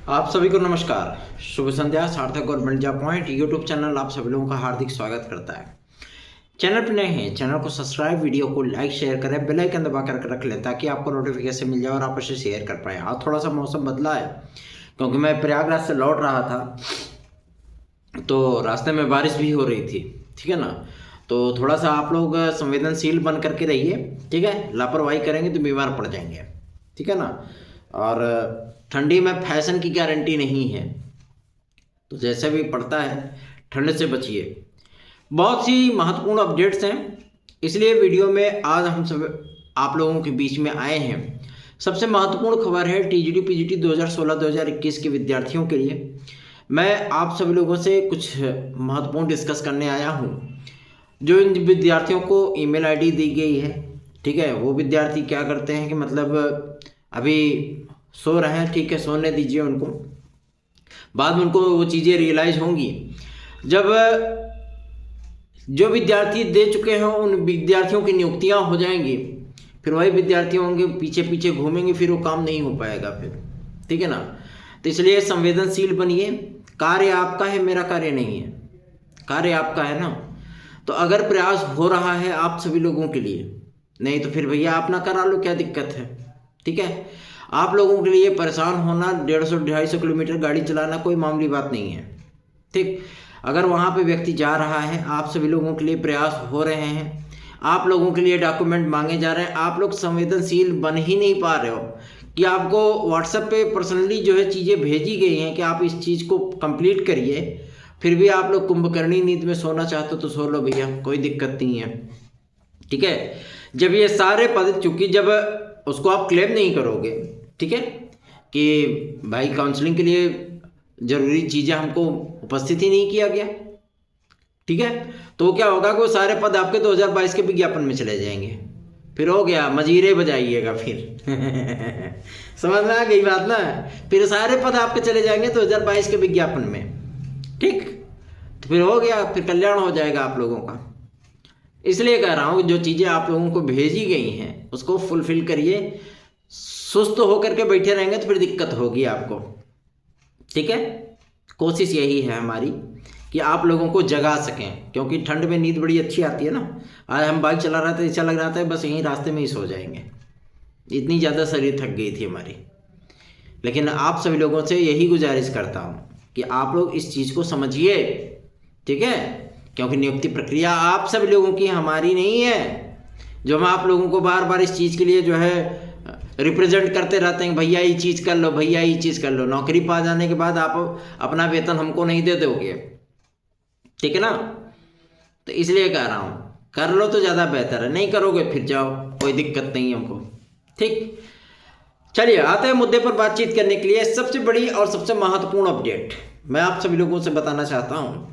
आप सभी को नमस्कार, शुभ संध्या। सार्थक government job point YouTube channel आप सभी लोगों का हार्दिक स्वागत करता है। चैनल पर नए हैं, चैनल को सब्सक्राइब, वीडियो को लाइक शेयर करें, बेल आइकन दबा कर रख लें ताकि आपको नोटिफिकेशन मिल जाए और आप उसे शेयर कर पाएँ। आज थोड़ा सा मौसम बदला है क्योंकि मैं प्रयागराज से लौट रहा था तो रास्ते में बारिश भी हो रही थी, ठीक है ना। तो थोड़ा सा आप लोग संवेदनशील बन करके रहिए, ठीक है। लापरवाही करेंगे तो बीमार पड़ जाएंगे, ठीक है ना। और ठंडी में फैशन की गारंटी नहीं है, तो जैसे भी पड़ता है ठंड से बचिए। बहुत सी महत्वपूर्ण अपडेट्स हैं, इसलिए वीडियो में आज हम सब आप लोगों के बीच में आए हैं। सबसे महत्वपूर्ण खबर है टीजीटी पीजीटी 2016-2021 के विद्यार्थियों के लिए। मैं आप सभी लोगों से कुछ महत्वपूर्ण डिस्कस करने आया हूँ। जो इन विद्यार्थियों को ईमेल आईडी दी गई है, ठीक है, वो विद्यार्थी क्या करते हैं कि मतलब अभी सो रहे हैं, ठीक है, सोने दीजिए उनको। बाद में उनको वो चीज़ें रियलाइज होंगी जब जो विद्यार्थी दे चुके हैं उन विद्यार्थियों की नियुक्तियां हो जाएंगी, फिर वही विद्यार्थी होंगे पीछे पीछे घूमेंगे, फिर वो काम नहीं हो पाएगा फिर, ठीक है ना। तो इसलिए संवेदनशील बनिए। कार्य आपका है, मेरा कार्य नहीं है, कार्य आपका है ना। तो अगर प्रयास हो रहा है आप सभी लोगों के लिए, नहीं तो फिर भैया आप ना करा लो, क्या दिक्कत है, ठीक है। आप लोगों के लिए परेशान होना, 150-250 किलोमीटर गाड़ी चलाना कोई मामूली बात नहीं है, ठीक। अगर वहाँ पे व्यक्ति जा रहा है, आप सभी लोगों के लिए प्रयास हो रहे हैं, आप लोगों के लिए डॉक्यूमेंट मांगे जा रहे हैं, आप लोग संवेदनशील बन ही नहीं पा रहे हो कि आपको व्हाट्सएप पे पर्सनली जो है चीज़ें भेजी गई हैं कि आप इस चीज़ को कंप्लीट करिए, फिर भी आप लोग कुंभकर्णी नींद में सोना चाहते हो तो सो लो भैया, कोई दिक्कत नहीं है, ठीक है। जब ये सारे पद, चूंकि जब उसको आप क्लेम नहीं करोगे, ठीक है, कि भाई काउंसलिंग के लिए जरूरी चीज़ें हमको उपस्थित ही नहीं किया गया, ठीक है, तो क्या होगा कि वो सारे पद आपके 2022 के विज्ञापन में चले जाएंगे, फिर हो गया मजीरे बजाइएगा फिर समझ में आ गई बात ना। फिर सारे पद आपके चले जाएंगे 2022 के विज्ञापन में, ठीक, तो फिर हो गया, फिर कल्याण हो जाएगा आप लोगों का। इसलिए कह रहा हूँ जो चीज़ें आप लोगों को भेजी गई हैं उसको फुलफिल करिए। सुस्त होकर के बैठे रहेंगे तो फिर दिक्कत होगी आपको, ठीक है। कोशिश यही है हमारी कि आप लोगों को जगा सकें, क्योंकि ठंड में नींद बड़ी अच्छी आती है ना। आज हम बाइक चला रहे थे, ऐसा लग रहा था बस यहीं रास्ते में ही सो जाएंगे, इतनी ज़्यादा शरीर थक गई थी हमारी। लेकिन आप सभी लोगों से यही गुजारिश करता हूँ कि आप लोग इस चीज़ को समझिए, ठीक है, क्योंकि नियुक्ति प्रक्रिया आप सभी लोगों की, हमारी नहीं है। जो हम आप लोगों को बार बार इस चीज़ के लिए जो है रिप्रेजेंट करते रहते हैं, भैया ये चीज़ कर लो, भैया ये चीज़ कर लो, नौकरी पा जाने के बाद आप अपना वेतन हमको नहीं दे दोगे, ठीक है ना। तो इसलिए कह रहा हूँ कर लो तो ज़्यादा बेहतर है, नहीं करोगे फिर जाओ, कोई दिक्कत नहीं है हमको, ठीक। चलिए आते हैं मुद्दे पर बातचीत करने के लिए। सबसे बड़ी और सबसे महत्वपूर्ण अपडेट मैं आप सभी लोगों से बताना चाहता हूँ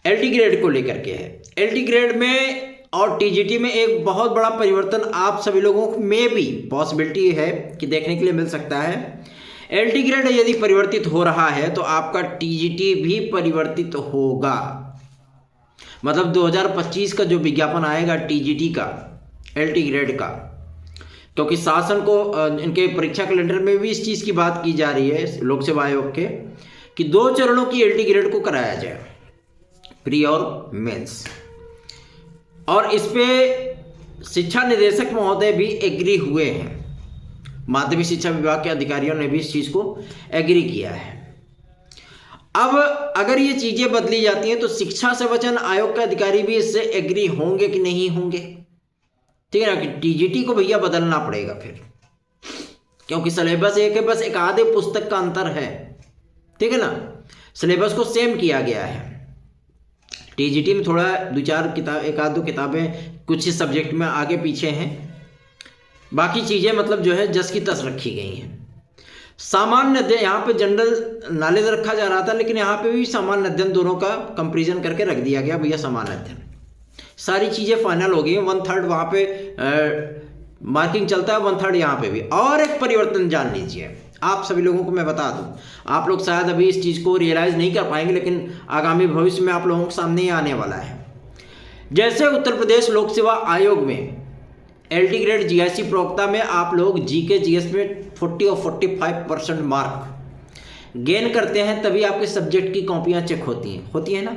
एलटी ग्रेड को लेकर के है। एलटी ग्रेड में और टीजीटी में एक बहुत बड़ा परिवर्तन आप सभी लोगों में भी पॉसिबिलिटी है कि देखने के लिए मिल सकता है। एलटी ग्रेड यदि परिवर्तित हो रहा है तो आपका टीजीटी भी परिवर्तित होगा। मतलब 2025 का जो विज्ञापन आएगा टीजीटी का, एलटी ग्रेड का, क्योंकि शासन को इनके परीक्षा कैलेंडर में भी इस चीज़ की बात की जा रही है लोक सेवा आयोग के कि 2 चरणों की एलटी ग्रेड को कराया जाए, प्री और मेंस। और इस पे शिक्षा निदेशक महोदय भी एग्री हुए हैं, माध्यमिक शिक्षा विभाग के अधिकारियों ने भी इस चीज़ को एग्री किया है। अब अगर ये चीज़ें बदली जाती हैं तो शिक्षा संवचन आयोग के अधिकारी भी इससे एग्री होंगे कि नहीं होंगे, ठीक है ना, कि टीजीटी को भैया बदलना पड़ेगा फिर, क्योंकि सिलेबस एक है, बस एक आधे पुस्तक का अंतर है, ठीक है ना। सिलेबस को सेम किया गया है। टीजीटी में थोड़ा 2-4 किताब, 1-2 किताबें कुछ सब्जेक्ट में आगे पीछे हैं, बाकी चीज़ें मतलब जो है जस की तस रखी गई हैं। सामान्य अध्ययन, यहाँ पे जनरल नॉलेज रखा जा रहा था, लेकिन यहाँ पे भी सामान्य अध्ययन दोनों का कंपैरिजन करके रख दिया गया, भैया सामान्य अध्ययन। सारी चीज़ें फाइनल हो गई हैं। 1/3 वहाँ पे मार्किंग चलता है, 1/3 यहाँ पे भी। और एक परिवर्तन जान लीजिए, आप सभी लोगों को मैं बता दूं, आप लोग शायद अभी इस चीज़ को रियलाइज़ नहीं कर पाएंगे, लेकिन आगामी भविष्य में आप लोगों के सामने ही आने वाला है। जैसे उत्तर प्रदेश लोक सेवा आयोग में एलटी ग्रेड जीआईसी प्रवक्ता में आप लोग जीके जीएस में 40 और 45% मार्क गेन करते हैं तभी आपके सब्जेक्ट की कॉपियां चेक होती है ना।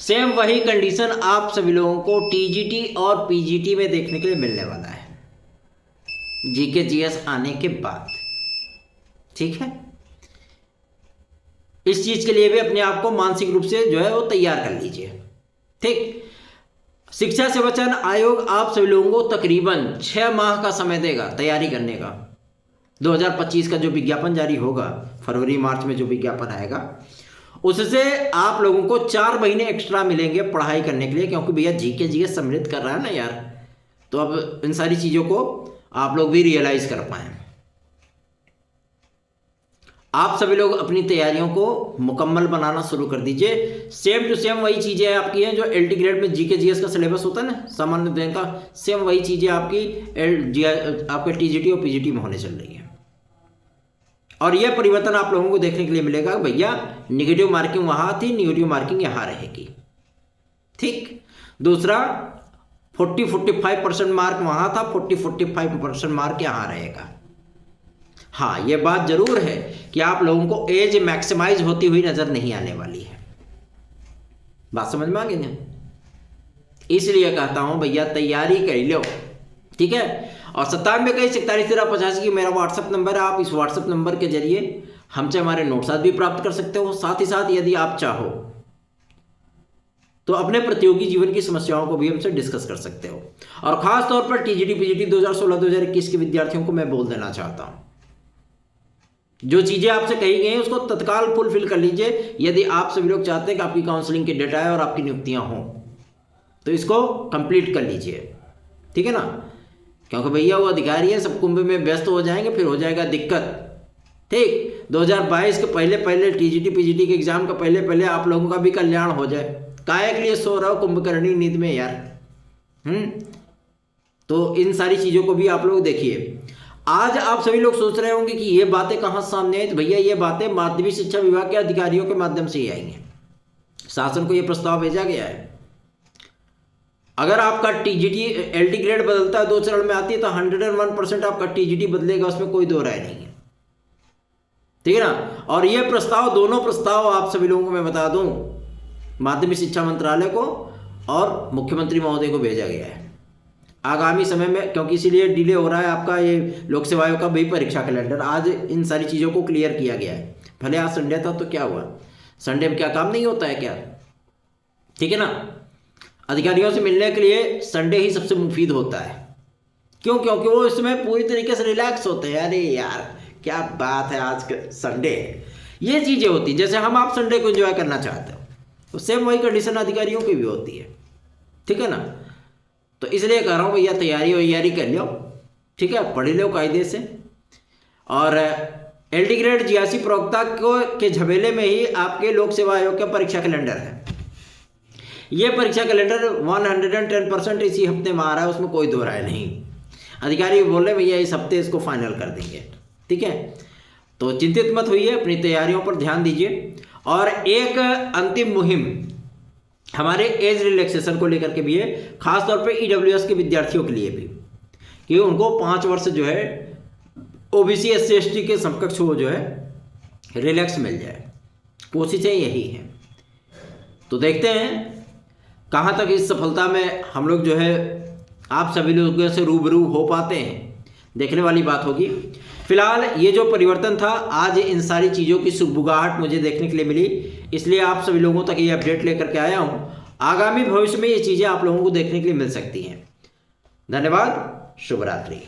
सेम वही कंडीशन आप सभी लोगों को टीजीटी और पीजीटी में देखने के लिए मिलने वाला है, जीके जीएस आने के बाद। ठीक है, इस चीज के लिए भी अपने आप को मानसिक रूप से जो है वो तैयार कर लीजिए। ठीक, शिक्षा सेवाचयन आयोग आप सभी लोगों को तकरीबन 6 माह का समय देगा तैयारी करने का। 2025 का जो विज्ञापन जारी होगा, फरवरी मार्च में जो विज्ञापन आएगा, उससे आप लोगों को 4 महीने एक्स्ट्रा मिलेंगे पढ़ाई करने के लिए, क्योंकि भैया जीके जीएस सम्मिलित कर रहा है ना यार, तो अब इन सारी चीज़ों को आप लोग भी रियलाइज कर पाएँ। आप सभी लोग अपनी तैयारियों को मुकम्मल बनाना शुरू कर दीजिए। सेम टू सेम वही चीज़ें आपकी हैं जो एलटी ग्रेड में जीके जीएस का सिलेबस होता है ना सामान्य अध्ययन का, सेम वही चीज़ें आपकी आपके टीजीटी और पीजीटी में होने चल रही है। और यह परिवर्तन आप लोगों को देखने के लिए मिलेगा, भैया निगेटिव मार्किंग वहाँ थी, निगेटिव मार्किंग यहाँ रहेगी। ठीक, दूसरा 40-45% मार्क वहाँ था, 40-45% मार्क यहाँ रहेगा। हाँ, ये बात जरूर है कि आप लोगों को एज मैक्सिमाइज होती हुई नजर नहीं आने वाली है। बात समझ में आ गई ना? इसलिए कहता हूं भैया तैयारी कर लो। ठीक है, और 9721411385 की मेरा व्हाट्सएप नंबर है। आप इस व्हाट्सएप नंबर के जरिए हमसे हमारे नोट्स भी प्राप्त कर सकते हो। साथ ही साथ यदि आप चाहो तो अपने प्रतियोगी जीवन की समस्याओं को भी हमसे डिस्कस कर सकते हो। और खास तौर पर टीजीटी पीजीटी 2016-2021 के विद्यार्थियों को मैं बोल देना चाहता हूं, जो चीज़ें आपसे कही गई हैं उसको तत्काल फुलफिल कर लीजिए। यदि आप सभी लोग चाहते हैं कि आपकी काउंसलिंग के डेटा है और आपकी नियुक्तियां हों, तो इसको कंप्लीट कर लीजिए। ठीक है ना, क्योंकि भैया वो अधिकारी है, सब कुंभ में व्यस्त हो जाएंगे, फिर हो जाएगा दिक्कत। ठीक, 2022 के पहले टीजीटी पीजीटी के एग्जाम का पहले आप लोगों का भी कल्याण हो जाए। काहे के लिए सो रहा हो कुंभकर्णी नींद में यार। तो इन सारी चीज़ों को भी आप लोग देखिए। आज आप सभी लोग सोच रहे होंगे कि ये बातें कहाँ सामने आई, तो भैया ये बातें माध्यमिक शिक्षा विभाग के अधिकारियों के माध्यम से ही आएंगे। शासन को ये प्रस्ताव भेजा गया है। अगर आपका टीजीटी एलटी ग्रेड बदलता है, 2 चरण में आती है, तो 101% आपका टीजीटी बदलेगा, उसमें कोई दो राय नहीं है। ठीक है ना, और ये प्रस्ताव, दोनों प्रस्ताव आप सभी लोगों को मैं बता दूं, माध्यमिक शिक्षा मंत्रालय को और मुख्यमंत्री महोदय को भेजा गया है आगामी समय में, क्योंकि इसीलिए डिले हो रहा है आपका ये लोक सेवा आयोग का भी परीक्षा कैलेंडर। आज इन सारी चीज़ों को क्लियर किया गया है। भले आज संडे था तो क्या हुआ, संडे में क्या काम नहीं होता है क्या? ठीक है ना, अधिकारियों से मिलने के लिए संडे ही सबसे मुफीद होता है। क्यों? क्योंकि वो इसमें पूरी तरीके से रिलैक्स होते हैं। अरे यार क्या बात है, आज संडे है, ये चीज़ें होती हैं। जैसे हम आप संडे को एंजॉय करना चाहते हो, तो सेम वही कंडीशन अधिकारियों की भी होती है। ठीक है ना, तो इसलिए कह रहा हूँ भैया तैयारी कर लो। ठीक है, पढ़ लो कायदे से। और एलटी ग्रेड जीआरसी प्रवक्ता के झमेले में ही आपके लोक सेवा आयोग का परीक्षा कैलेंडर है। ये परीक्षा कैलेंडर 110% इसी हफ्ते में आ रहा है, उसमें कोई दो राय नहीं। अधिकारी बोल रहे भैया इस हफ्ते इसको फाइनल कर देंगे। ठीक है, तो चिंतित मत होइए, अपनी तैयारियों पर ध्यान दीजिए। और एक अंतिम मुहिम हमारे एज रिलैक्सेशन को लेकर के भी है, खासतौर पे ईडब्ल्यूएस के विद्यार्थियों के लिए भी, कि उनको 5 वर्ष जो है ओबीसी एससी एसटी के समकक्ष वो जो है रिलैक्स मिल जाए। कोशिशें यही हैं। तो देखते हैं कहाँ तक इस सफलता में हम लोग जो है आप सभी लोगों से रूबरू हो पाते हैं, देखने वाली बात होगी। फिलहाल ये जो परिवर्तन था, आज इन सारी चीज़ों की सुगबुगाहट मुझे देखने के लिए मिली, इसलिए आप सभी लोगों तक ये अपडेट लेकर के आया हूँ। आगामी भविष्य में ये चीज़ें आप लोगों को देखने के लिए मिल सकती हैं। धन्यवाद, शुभ रात्रि।